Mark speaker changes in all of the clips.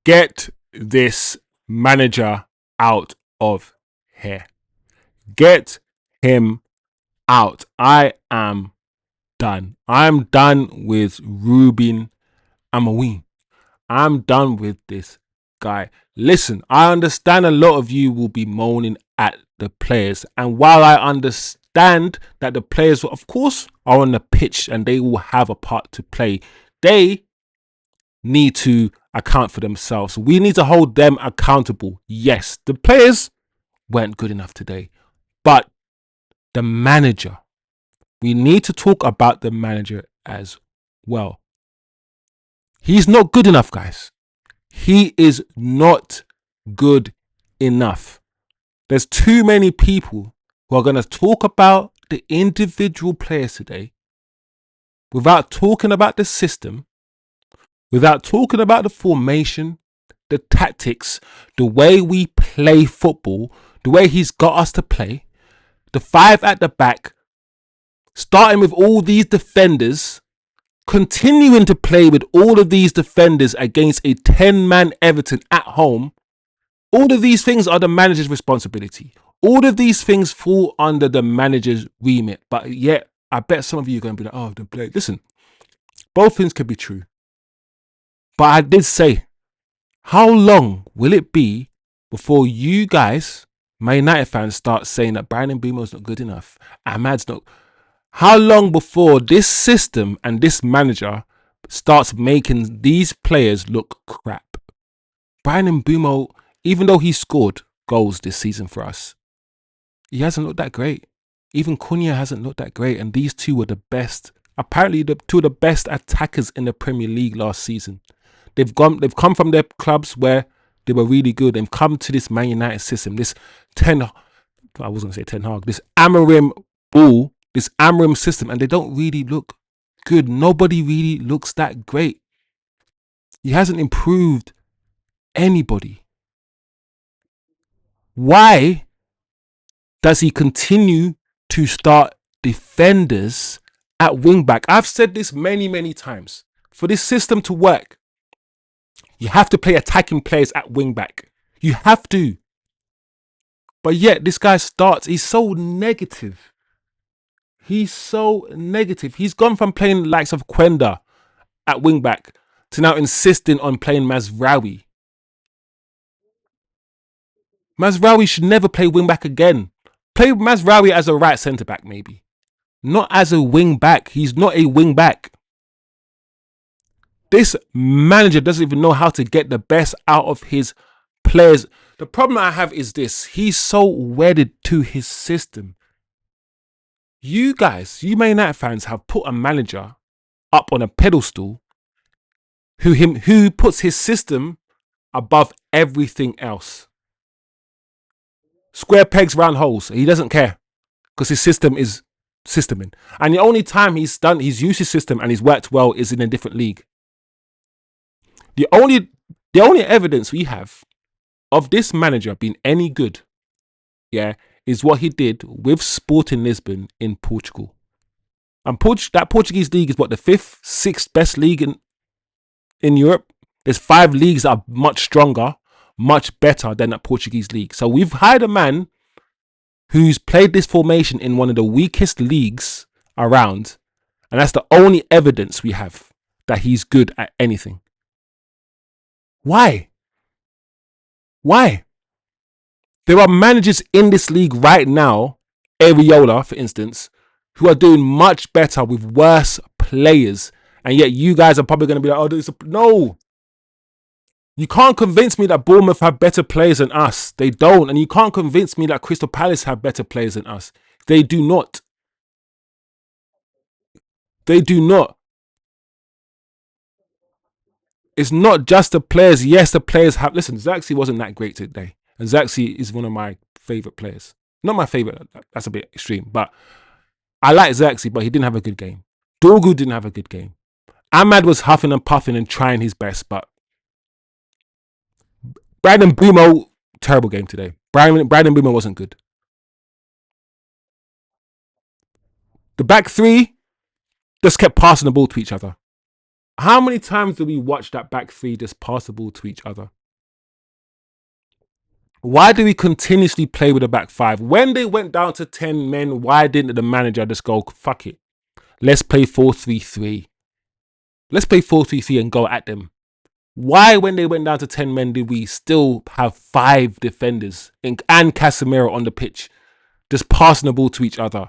Speaker 1: Get this manager out of here. Get him out. I am done. I'm done with Ruben Amorim. I'm done with this guy. Listen, I understand a lot of you will be moaning at the players. And while I understand that the players, of course, are on the pitch and they will have a part to play, they need to account for themselves. We need to hold them accountable. Yes, the players weren't good enough today, but the manager, we need to talk about the manager as well. He's not good enough, guys. He is not good enough. There's too many people who are going to talk about the individual players today without talking about the system, without talking about the formation, the tactics, the way we play football, the way he's got us to play, the five at the back, starting with all these defenders, continuing to play with all of these defenders against a 10-man Everton at home. All of these things are the manager's responsibility. All of these things fall under the manager's remit. But yet, I bet some of you are going to be like, oh, the play. Listen, both things could be true. But I did say, how long will it be before you guys, Man United fans, start saying that Brian Mbeumo's not good enough? Ahmad's not. How long before this system and this manager starts making these players look crap? Brian Mbeumo, even though he scored goals this season for us, he hasn't looked that great. Even Cunha hasn't looked that great. And these two were the best, apparently the two of the best attackers in the Premier League last season. They've come from their clubs where they were really good. They've come to this Man United system, this Ten Hag, this Amorim ball, this Amorim system, and they don't really look good. Nobody really looks that great. He hasn't improved anybody. Why does he continue to start defenders at wing back? I've said this many, many times. For this system to work, you have to play attacking players at wing back. You have to. But yet, this guy starts, he's so negative. He's so negative. He's gone from playing the likes of Quenda at wing back to now insisting on playing Mazraoui. Mazraoui should never play wing back again. Play Mazraoui as a right centre back, maybe. Not as a wing back. He's not a wing back. This manager doesn't even know how to get the best out of his players. The problem I have is this. He's so wedded to his system. You guys, you Man United fans, have put a manager up on a pedestal who puts his system above everything else. Square pegs, round holes. He doesn't care because his system is systeming. And the only time he's used his system and he's worked well is in a different league. The only evidence we have of this manager being any good, is what he did with Sporting Lisbon in Portugal. And that Portuguese league is what, the 5th, 6th best league in Europe. There's 5 leagues that are much stronger, much better than that Portuguese league. So we've hired a man who's played this formation in one of the weakest leagues around, and that's the only evidence we have that he's good at anything. Why? There are managers in this league right now, Areola, for instance, who are doing much better with worse players. And yet you guys are probably going to be like, no. You can't convince me that Bournemouth have better players than us. They don't. And you can't convince me that Crystal Palace have better players than us. They do not. They do not. It's not just the players. Yes, the players have... Listen, Zirkzee wasn't that great today. And Zirkzee is one of my favourite players. Not my favourite. That's a bit extreme. But I like Zirkzee, but he didn't have a good game. Dorgu didn't have a good game. Ahmad was huffing and puffing and trying his best, but Brandon Mbeumo, terrible game today. Brandon Mbeumo wasn't good. The back three just kept passing the ball to each other. How many times do we watch that back three just pass the ball to each other? Why do we continuously play with a back five? When they went down to 10 men, why didn't the manager just go, fuck it, let's play 4-3-3. Let's play 4-3-3 and go at them. Why, when they went down to 10 men, did we still have 5 defenders and Casemiro on the pitch, just passing the ball to each other?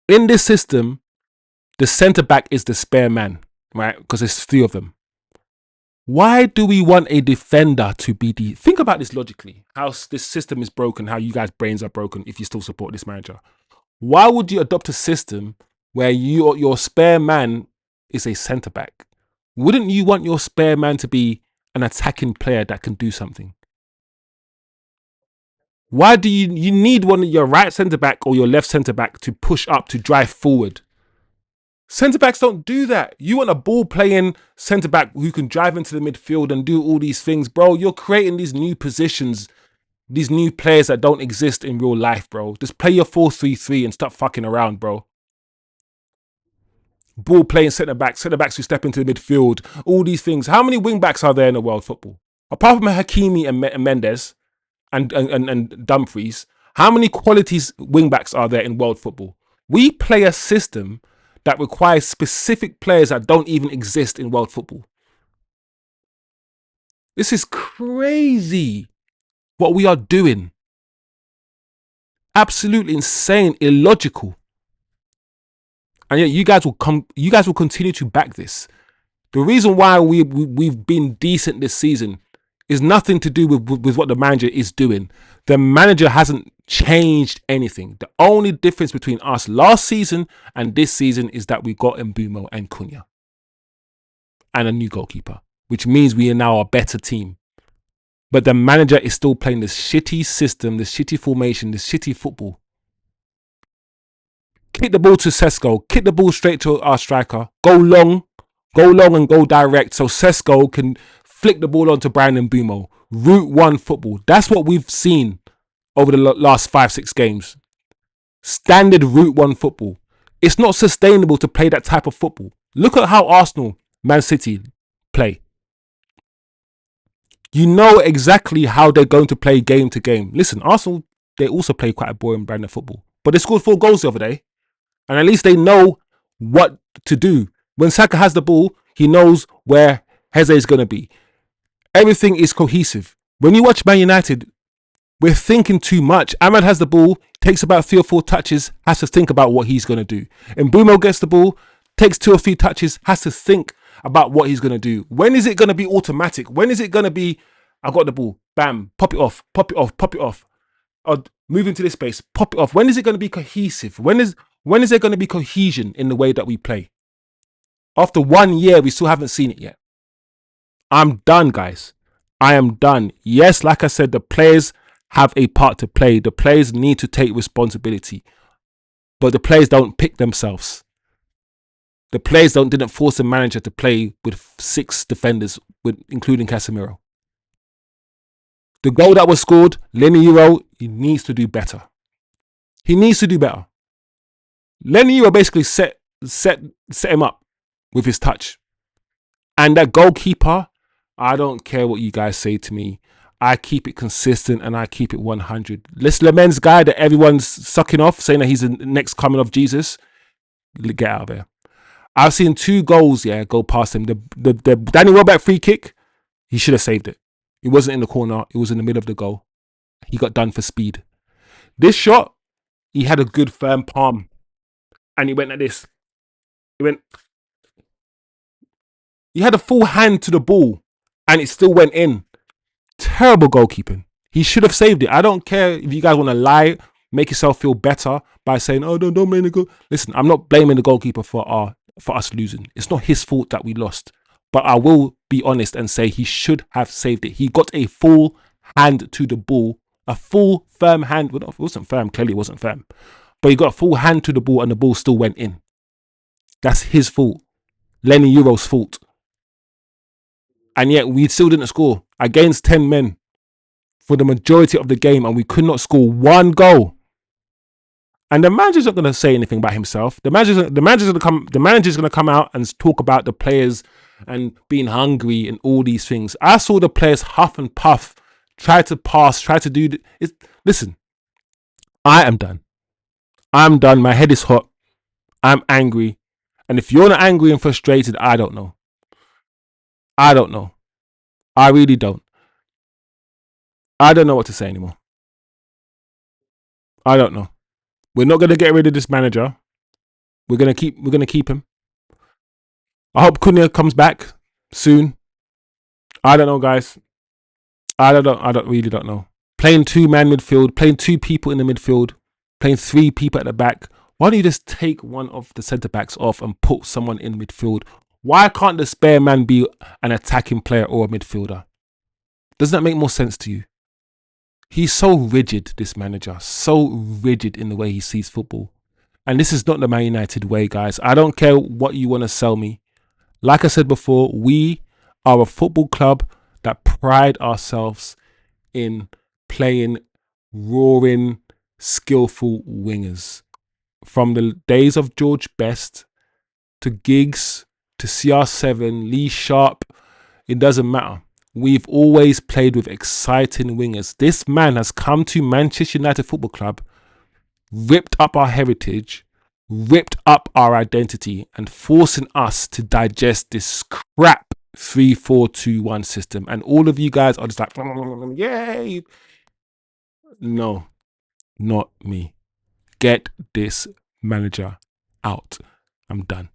Speaker 1: In this system, the centre back is the spare man, right? Because there's 3 of them. Why do we want a defender to be the... Think about this logically, how this system is broken, how you guys' brains are broken if you still support this manager. Why would you adopt a system where your spare man is a centre back? Wouldn't you want your spare man to be an attacking player that can do something? Why do you need one of your right centre back or your left centre back to push up, to drive forward? Centre backs don't do that. You want a ball playing centre back who can drive into the midfield and do all these things, bro. You're creating these new positions, these new players that don't exist in real life, bro. Just play your 4-3-3 and stop fucking around, bro. Ball playing centre backs who step into the midfield, all these things. How many wing backs are there in the world football? Apart from Hakimi and Mendes and Dumfries, how many qualities wing backs are there in world football? We play a system that requires specific players that don't even exist in world football. This is crazy what we are doing. Absolutely insane, illogical. And yet you guys will continue to back this. The reason why we've been decent this season is nothing to do with what the manager is doing. The manager hasn't changed anything. The only difference between us last season and this season is that we got Mbeumo and Cunha and a new goalkeeper, which means we are now a better team. But the manager is still playing this shitty system, this shitty formation, this shitty football. Kick the ball to Sesko, kick the ball straight to our striker, go long and go direct so Sesko can flick the ball onto Brian Mbeumo. Route 1 football. That's what we've seen over the last 5-6 games. Standard Route 1 football. It's not sustainable to play that type of football. Look at how Arsenal, Man City play. You know exactly how they're going to play game to game. Listen, Arsenal, they also play quite a boring brand of football. But they scored 4 goals the other day. And at least they know what to do. When Saka has the ball, he knows where Heze is going to be. Everything is cohesive. When you watch Man United, we're thinking too much. Ahmad has the ball, takes about 3 or 4 touches, has to think about what he's going to do. And Mbeumo gets the ball, takes 2 or 3 touches, has to think about what he's going to do. When is it going to be automatic? When is it going to be, I got the ball, bam, pop it off, pop it off, pop it off. Or move into this space, pop it off. When is it going to be cohesive? When is there going to be cohesion in the way that we play? After 1 year, we still haven't seen it yet. I'm done, guys. I am done. Yes, like I said, the players have a part to play. The players need to take responsibility. But the players don't pick themselves. The players didn't force the manager to play with 6 defenders, including Casemiro. The goal that was scored, Lenny Euro, he needs to do better. He needs to do better. Lenny Euro basically set him up with his touch. And that goalkeeper, I don't care what you guys say to me. I keep it consistent and I keep it 100. This Lemon's guy that everyone's sucking off, saying that he's the next coming of Jesus, get out of there. I've seen 2 goals, go past him. The Danny Welbeck free kick, he should have saved it. It wasn't in the corner. It was in the middle of the goal. He got done for speed. This shot, he had a good firm palm. And he went like this. He had a full hand to the ball and it still went in. Terrible goalkeeping. He should have saved it. I don't care if you guys want to lie, make yourself feel better by saying, oh, don't blame the goal. Listen, I'm not blaming the goalkeeper for us losing. It's not his fault that we lost. But I will be honest and say he should have saved it. He got a full hand to the ball. A full firm hand. Well, it wasn't firm. Clearly it wasn't firm. But he got a full hand to the ball and the ball still went in. That's his fault. Lenny Euro's fault. And yet we still didn't score against 10 men for the majority of the game, and we could not score 1 goal. And the manager's not going to say anything about himself. The manager's going to come out and talk about the players and being hungry and all these things. I saw the players huff and puff, try to pass, try to do it. Listen, I am done. I'm done. My head is hot. I'm angry. And if you're not angry and frustrated, I don't know. I don't know. I really don't. I don't know what to say anymore. I don't know. We're not going to get rid of this manager. We're gonna keep him. I hope Cunha comes back soon. I don't know, guys. I don't know. I don't really don't know. Playing two-man midfield, playing two people in the midfield, playing three people at the back. Why don't you just take one of the centre backs off and put someone in midfield? Why can't the spare man be an attacking player or a midfielder? Doesn't that make more sense to you? He's so rigid, this manager, so rigid in the way he sees football. And this is not the Man United way, guys. I don't care what you want to sell me. Like I said before, we are a football club that pride ourselves in playing roaring, skillful wingers. From the days of George Best to Giggs to CR7, Lee Sharp, it doesn't matter. We've always played with exciting wingers. This man has come to Manchester United Football Club, ripped up our heritage, ripped up our identity, and forcing us to digest this crap 3-4-2-1 system. And all of you guys are just like, yay. No, not me. Get this manager out. I'm done.